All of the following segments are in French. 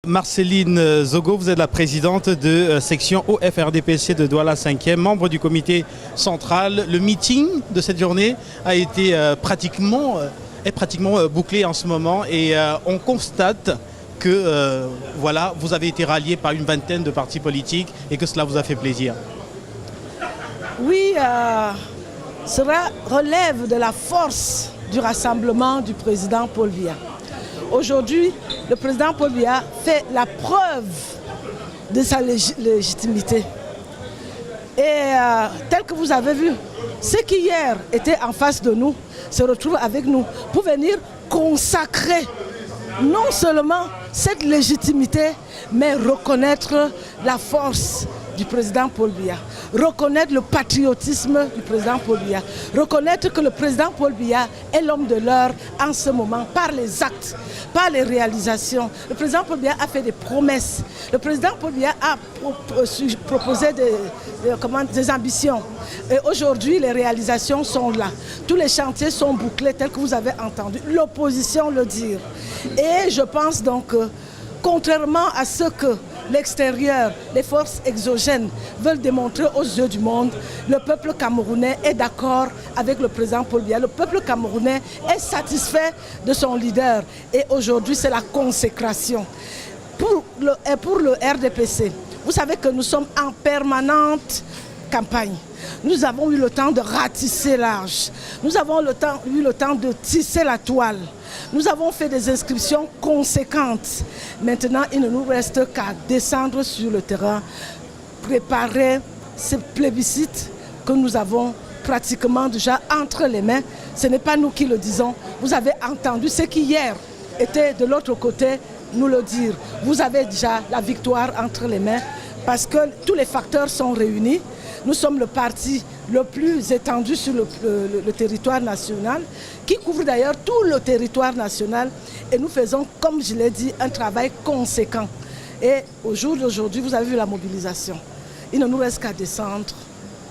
Marceline Zogo, vous êtes la présidente de section OFRDPC de Douala 5e, membre du comité central. Le meeting de cette journée a été pratiquement bouclé en ce moment et on constate que voilà, vous avez été rallié par une vingtaine de partis politiques et que cela vous a fait plaisir. Oui, cela relève de la force du rassemblement du président Paul Biya. Aujourd'hui, le président Paul Biya fait la preuve de sa légitimité. Et tel que vous avez vu, ceux qui hier étaient en face de nous se retrouvent avec nous pour venir consacrer non seulement cette légitimité, mais reconnaître la force du président Paul Biya, reconnaître le patriotisme du président Paul Biya, reconnaître que le président Paul Biya est l'homme de l'heure en ce moment par les actes, par les réalisations. Le président Paul Biya a fait des promesses. Le président Paul Biya a proposé des ambitions. Et aujourd'hui, les réalisations sont là. Tous les chantiers sont bouclés tels que vous avez entendu l'opposition le dire. Et je pense donc que, contrairement à ce que l'extérieur, les forces exogènes veulent démontrer aux yeux du monde, le peuple camerounais est d'accord avec le président Paul Biya. Le peuple camerounais est satisfait de son leader. Et aujourd'hui, c'est la consécration. Pour le RDPC, vous savez que nous sommes en permanente campagne. Nous avons eu le temps de ratisser large. Nous avons eu le temps de tisser la toile. Nous avons fait des inscriptions conséquentes. Maintenant, il ne nous reste qu'à descendre sur le terrain, préparer ce plébiscite que nous avons pratiquement déjà entre les mains. Ce n'est pas nous qui le disons. Vous avez entendu ceux qui hier étaient de l'autre côté nous le dire. Vous avez déjà la victoire entre les mains parce que tous les facteurs sont réunis. Nous sommes le parti le plus étendu sur le territoire national, qui couvre d'ailleurs tout le territoire national. Et nous faisons, comme je l'ai dit, un travail conséquent. Et au jour d'aujourd'hui, vous avez vu la mobilisation. Il ne nous reste qu'à descendre,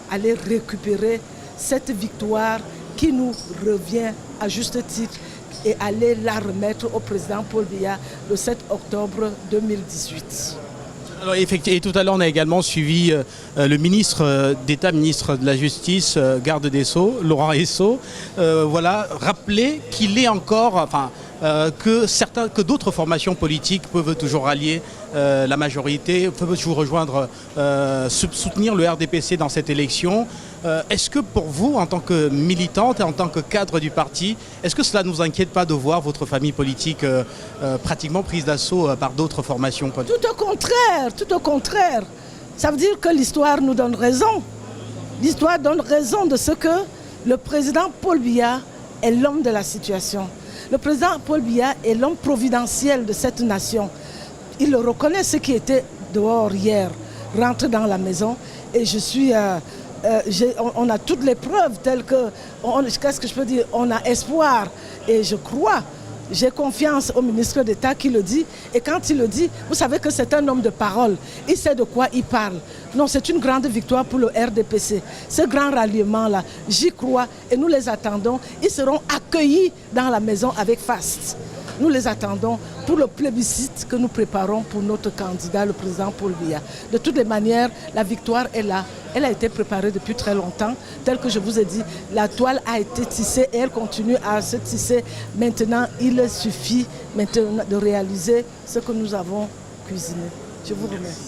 aller récupérer cette victoire qui nous revient à juste titre et aller la remettre au président Paul Biya le 7 octobre 2018. Alors, et tout à l'heure, on a également suivi le ministre d'État, ministre de la Justice, garde des Sceaux, Laurent Esso, voilà, rappeler qu'il est encore, que d'autres formations politiques peuvent toujours rallier la majorité, peuvent toujours rejoindre, soutenir le RDPC dans cette élection. Est-ce que pour vous, en tant que militante et en tant que cadre du parti, est-ce que cela ne vous inquiète pas de voir votre famille politique pratiquement prise d'assaut par d'autres formations politiques? Tout au contraire. Ça veut dire que l'histoire nous donne raison. L'histoire donne raison de ce que le président Paul Biya est l'homme de la situation. Le président Paul Biya est l'homme providentiel de cette nation. Il le reconnaît, ceux qui étaient dehors hier rentrent dans la maison et je suis... on a toutes les preuves telles que, qu'est-ce que je peux dire, on a espoir et je crois, j'ai confiance au ministre d'État qui le dit et quand il le dit, vous savez que c'est un homme de parole, il sait de quoi il parle. Non, c'est une grande victoire pour le RDPC, ce grand ralliement-là, j'y crois et nous les attendons, ils seront accueillis dans la maison avec faste. Nous les attendons pour le plébiscite que nous préparons pour notre candidat, le président Paul Biya. De toutes les manières, la victoire est là. Elle a été préparée depuis très longtemps. Tel que je vous ai dit, la toile a été tissée et elle continue à se tisser. Maintenant, il suffit maintenant de réaliser ce que nous avons cuisiné. Je vous remercie.